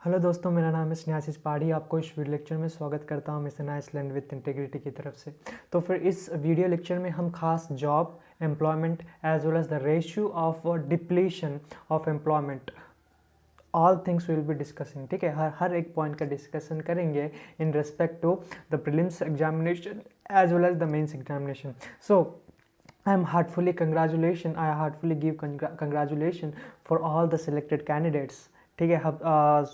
Hello दोस्तों, मेरा नाम है स्नेहाशीष पाठी। आपको इस वीडियो लेक्चर में स्वागत करता हूं मिशन आइसलैंड विद इंटीग्रिटी की तरफ से। तो फिर इस वीडियो लेक्चर में हम खास job, employment as well as the ratio of depletion of employment, all things will be discussing. ठीक है, हर एक पॉइंट का डिस्कशन करेंगे in respect to the prelims examination as well as the mains examination. So I heartfully give congratulation for all the selected candidates। ठीक है, हम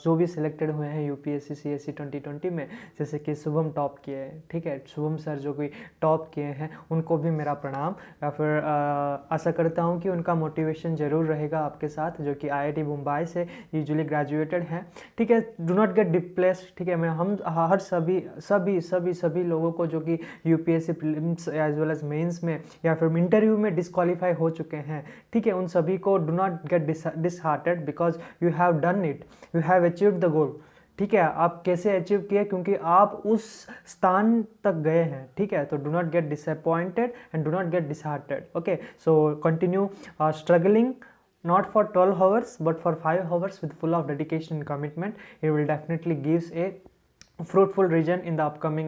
जो भी सिलेक्टेड हुए हैं यूपीएससी सीएससी 2020 में, जैसे कि शुभम टॉप किए हैं। ठीक है, शुभम सर जो कि टॉप किए हैं उनको भी मेरा प्रणाम। या फिर आशा करता हूं कि उनका मोटिवेशन ज़रूर रहेगा आपके साथ, जो कि आईआईटी मुंबई से यूजुअली ग्रेजुएटेड हैं। ठीक है, डू नॉट गेट डिप्रेस्ड। ठीक है, मैं हम हर सभी लोगों को जो कि UPSC prelims as well as mains में या फिर इंटरव्यू में डिस्क्वालीफाई हो चुके हैं, ठीक है, उन सभी को do not gate disheartened because you have done it, you have achieved the goal. ठीक है, आप कैसे अचीव किए? क्योंकि आप उस स्थान तक गए हैं। ठीक है, तो do not get disappointed and do not gate disheartened. Okay, so continue struggling not for 12 hours but for 5 hours with full of dedication and commitment. It will definitely gives a fruitful region in the upcoming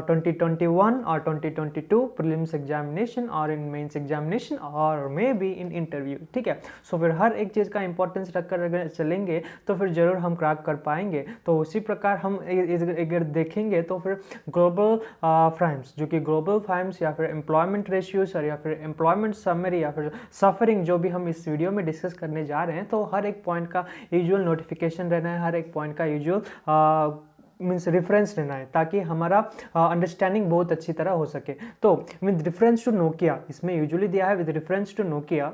2021 or 2022 prelims examination or in mains examination or maybe in interview। ठीक है, सो फिर हर एक चीज़ का importance रखकर अगर चलेंगे तो फिर ज़रूर हम क्रैक कर पाएंगे। तो उसी प्रकार हम अगर देखेंगे तो फिर ग्लोबल फार्म्स, जो कि ग्लोबल फार्म्स या फिर एम्प्लॉयमेंट रेशियोज और या फिर एम्प्लॉयमेंट समरी या फिर सफरिंग, जो भी हम इस वीडियो में डिस्कस करने जा रहे हैं, तो हर एक पॉइंट का यूजुअल नोटिफिकेशन रहना है, हर एक पॉइंट का यूजुअल मीन्स रेफरेंस लेना है, ताकि हमारा अंडरस्टैंडिंग बहुत अच्छी तरह हो सके। तो विद रेफरेंस टू नोकिया, इसमें यूजुअली दिया है with reference to Nokia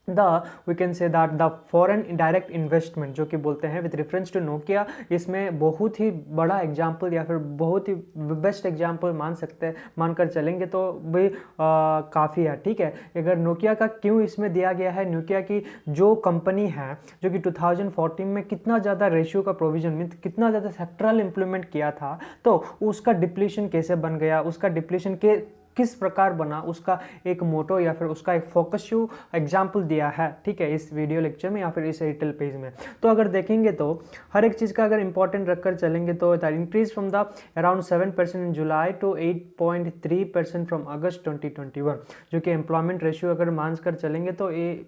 we can say that the foreign direct investment, जो कि बोलते हैं विद रेफरेंस टू नोकिया। इसमें बहुत ही बड़ा एग्जाम्पल या फिर बहुत ही बेस्ट एग्जाम्पल मानकर चलेंगे तो भी काफ़ी है। ठीक है, अगर नोकिया का क्यों इसमें दिया गया है, नोकिया की जो कंपनी है जो कि 2014 में कितना ज़्यादा रेशियो का प्रोविजन मीन कितना ज़्यादा सेक्टरल इंप्लीमेंट किया था, तो उसका डिप्लीशन कैसे बन गया, उसका डिप्लीशन के किस प्रकार बना, उसका एक मोटो या फिर उसका एक फोकस यू एग्जाम्पल दिया है। ठीक है, इस वीडियो लेक्चर में या फिर इस डिटेल पेज में। तो अगर देखेंगे तो हर एक चीज़ का अगर इंपॉर्टेंट रखकर चलेंगे तो increase from the around 7% in July to 8.3% from August 2021, जो कि एम्प्लॉयमेंट रेशियो अगर मानकर चलेंगे तो ये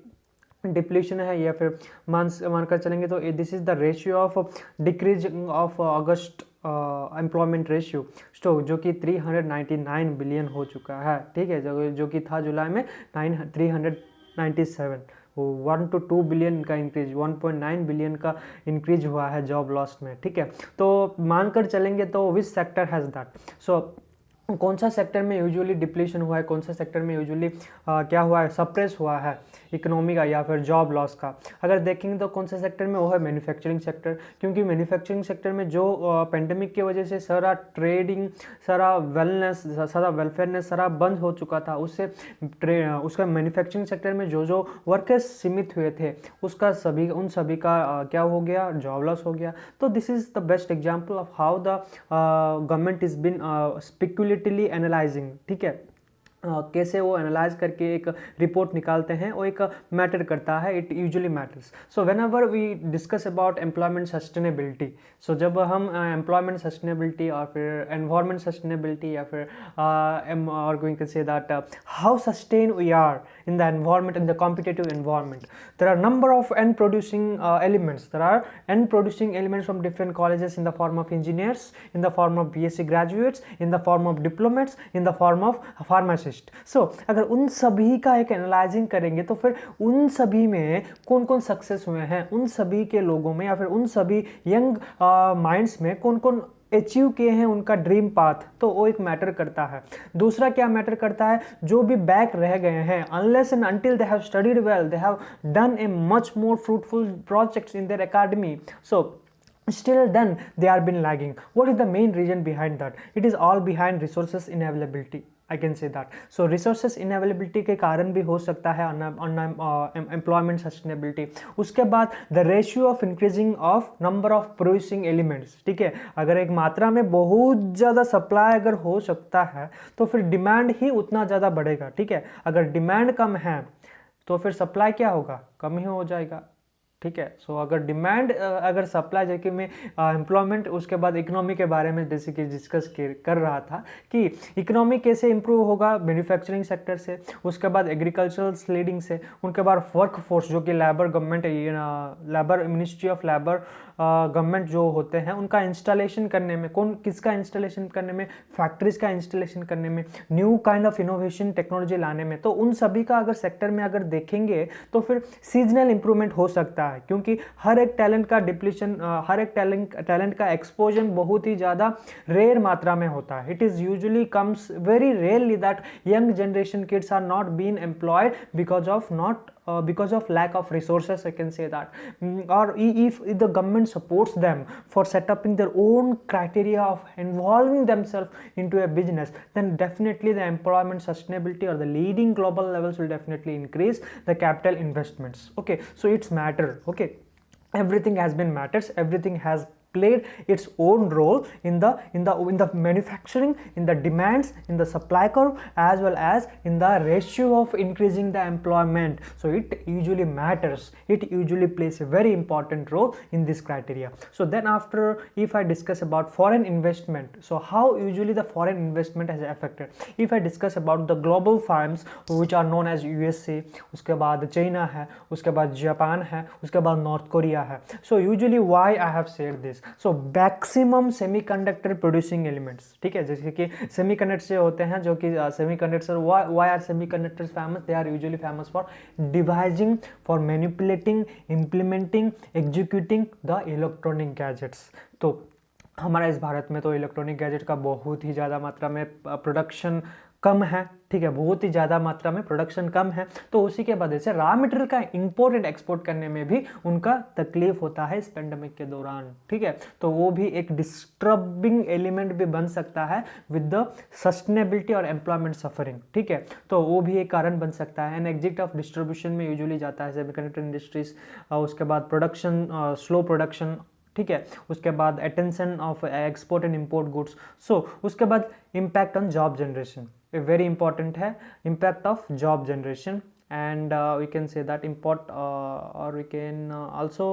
डिप्लीशन है, या फिर मानकर चलेंगे तो this is the ratio of decrease of August employment ratio stock, जो कि 399 बिलियन हो चुका है। ठीक है, जो कि था जुलाई में 397, 1 to 2 बिलियन का इंक्रीज, 1.9 बिलियन का इंक्रीज हुआ है जॉब लॉस में। ठीक है, तो मानकर चलेंगे तो विच सेक्टर हैज़ दैट। सो कौन सा सेक्टर में यूजुअली डिप्लीशन हुआ है, कौन सा सेक्टर में यूजुअली क्या हुआ है, सप्रेस हुआ है इकोनॉमी का या फिर जॉब लॉस का। अगर देखेंगे तो कौन सा सेक्टर में, वो है मैन्युफैक्चरिंग सेक्टर। क्योंकि मैन्युफैक्चरिंग सेक्टर में जो पेंडेमिक की वजह से सारा ट्रेडिंग, सारा वेलनेस, सारा वेलफेयरनेस सारा बंद हो चुका था, उससे उसका मैन्युफैक्चरिंग सेक्टर में जो जो वर्कर्स सीमित हुए थे उन सभी का क्या हो गया, जॉब लॉस हो गया। तो this is the best example of how the government is been speculatively analysing. ठीक है, कैसे वो एनालाइज करके एक रिपोर्ट निकालते हैं, वो एक मैटर करता है, it usually matters. So whenever we discuss about employment sustainability, so जब हम एम्प्लॉयमेंट सस्टेनेबिलिटी और फिर एनवायरमेंट सस्टेनेबिलिटी या फिर और going to say that how sustain we are in the environment, in the competitive environment, there are number of end producing elements. There are end producing elements from different colleges in the form of engineers, in the form of BSc graduates, in the form of diplomates, in the form of pharmacist. So अगर उन सभी का एक analysing करेंगे तो फिर उन सभी में कौन कौन सक्सेस हुए हैं, उन सभी के लोगों में या फिर उन सभी यंग माइंड्स में कौन कौन अचीव किए हैं उनका ड्रीम पाथ, तो वो एक मैटर करता है। दूसरा क्या मैटर करता है, जो भी बैक रह गए हैं, unless and until they have studied well, they have done a much more fruitful projects in their academy, so still then they are been lagging. What is the main reason behind that? It is all behind resources inavailability, I can say that. So resources inavailability के कारण भी हो सकता है employment sustainability। उसके बाद the ratio of increasing of number of producing elements। ठीक है, अगर एक मात्रा में बहुत ज़्यादा सप्लाई अगर हो सकता है तो फिर डिमांड ही उतना ज़्यादा बढ़ेगा। ठीक है, अगर डिमांड कम है तो फिर सप्लाई क्या होगा, कम ही हो जाएगा। ठीक है। सो अगर डिमांड अगर सप्लाई जैसे मैं एम्प्लॉयमेंट उसके बाद इकोनॉमी के बारे में जैसे कि डिस्कस कर रहा था कि इकोनॉमी कैसे इंप्रूव होगा, मैन्युफैक्चरिंग सेक्टर से, उसके बाद एग्रीकल्चरल लीडिंग से, उनके बाद वर्क फोर्स जो कि labour government labour ministry of labour government जो होते हैं उनका इंस्टॉलेशन करने में, कौन किसका इंस्टॉलेशन करने में, फैक्ट्रीज का इंस्टॉलेशन करने में, new kind of innovation technology लाने में, तो उन सभी का अगर सेक्टर में अगर देखेंगे तो फिर सीजनल इंप्रूवमेंट हो सकता है, क्योंकि हर एक टैलेंट का डिप्लीशन, हर एक टैलेंट का एक्सपोजर बहुत ही ज़्यादा रेयर मात्रा में होता है। It is usually comes very rarely that young generation kids are not been employed because of not because of lack of resources, I can say that. Or if the government supports them for setting their own criteria of involving themselves into a business, then definitely the employment sustainability or the leading global levels will definitely increase the capital investments. Okay, so it's matter. Okay, everything has been matters, everything has played its own role in the manufacturing, in the demands, in the supply curve, as well as in the ratio of increasing the employment. So it usually matters, it usually plays a very important role in this criteria. So then after, if I discuss about foreign investment, so how usually the foreign investment has affected, if I discuss about the global firms which are known as USA, उसके बाद China है, उसके बाद Japan है, उसके बाद north Korea है. So usually why I have said this, so maximum semiconductor producing elements, ठीक है, जैसे कि सेमीकंडक्टर से होते हैं जो कि semiconductor, why are semiconductors famous, they are usually famous for devising, for manipulating, implementing, executing the electronic gadgets. तो हमारा इस भारत में तो इलेक्ट्रॉनिक गैजेट का बहुत ही ज़्यादा मात्रा में प्रोडक्शन कम है, ठीक है, बहुत ही ज़्यादा मात्रा में प्रोडक्शन कम है. तो उसी के वजह से रॉ मटेरियल का इंपोर्ट एंड एक्सपोर्ट करने में भी उनका तकलीफ होता है इस पेंडेमिक के दौरान, ठीक है. तो वो भी एक डिस्टर्बिंग एलिमेंट भी बन सकता है विद द सस्टेनेबिलिटी और एम्प्लॉयमेंट सफरिंग, ठीक है. तो वो भी एक कारण बन सकता है. एंड एग्जिट ऑफ डिस्ट्रीब्यूशन में यूजुअली जाता है सेमीकंडक्टर इंडस्ट्रीज, उसके बाद प्रोडक्शन, स्लो प्रोडक्शन, ठीक है, उसके बाद attention of export and import goods. So उसके बाद impact on job generation very important है, impact of job generation. and we can say that or we can also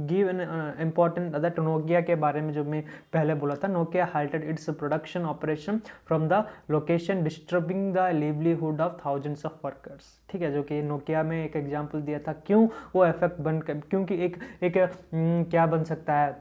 give an important that Nokia के बारे में जो मैं पहले बोला था, Nokia halted its production operation from the location disturbing the livelihood of thousands of workers, ठीक है, जो कि Nokia में एक एग्जांपल दिया था. क्यों वो इफेक्ट क्योंकि एक क्या बन सकता है,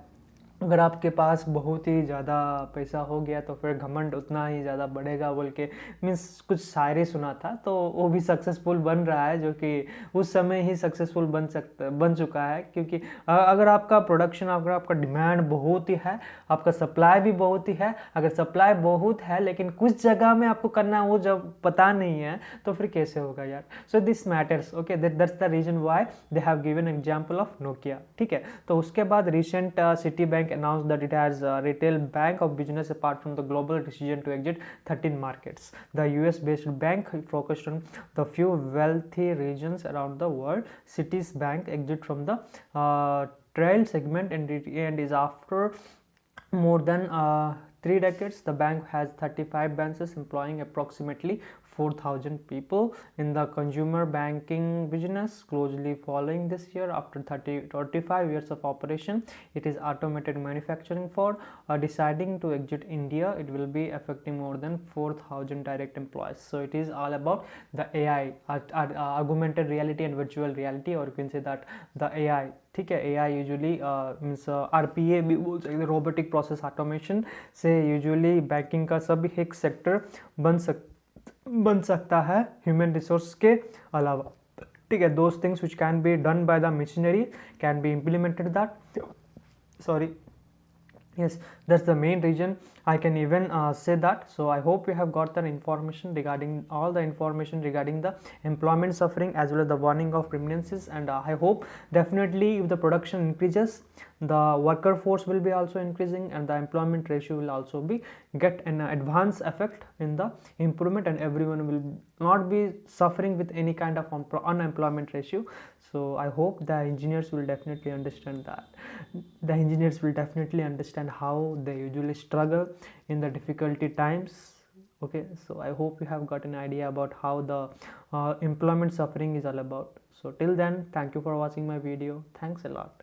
अगर आपके पास बहुत ही ज़्यादा पैसा हो गया तो फिर घमंड उतना ही ज़्यादा बढ़ेगा बोल के, मीन्स कुछ शायरी सुना था. तो वो भी सक्सेसफुल बन रहा है, जो कि उस समय ही सक्सेसफुल बन चुका है. क्योंकि अगर आपका प्रोडक्शन, अगर आपका डिमांड बहुत ही है, आपका सप्लाई भी बहुत ही है, अगर सप्लाई बहुत है लेकिन कुछ जगह में आपको करना वो जब पता नहीं है तो फिर कैसे होगा यार. So this matters. Okay, that's the reason why they have given example of Nokia, ठीक है. तो उसके बाद recent Citibank announced that it has retail bank of business apart from the global decision to exit 13 markets. The US based bank focused on the few wealthy regions around the world. Cities bank exit from the trail segment and is after more than 3 decades. The bank has 35 branches employing approximately 4,000 people in the consumer banking business. Closely following this year, after 35 years of operation, it is automated manufacturing for deciding to exit India. It will be affecting more than 4,000 direct employees. So it is all about the AI, augmented reality and virtual reality, or you can say that the AI, ठीक है. AI usually means RPA भी बोल सकते, robotic process automation से usually banking का सब एक sector बन सकता है ह्यूमन रिसोर्स के अलावा, ठीक है. Those things which can be done by the machinery can be implemented that, sorry, yes, that's the main reason I can even say that. So I hope you have got the information regarding all the information regarding the employment suffering as well as the warning of pregnancies. And I hope definitely if the production increases, the worker force will be also increasing and the employment ratio will also be get an advance effect in the improvement, and everyone will not be suffering with any kind of unemployment ratio. So I hope the engineers will definitely understand that. The engineers will definitely understand how they usually struggle in the difficulty times. Okay, so I hope you have got an idea about how the employment suffering is all about. So till then, thank you for watching my video. Thanks a lot.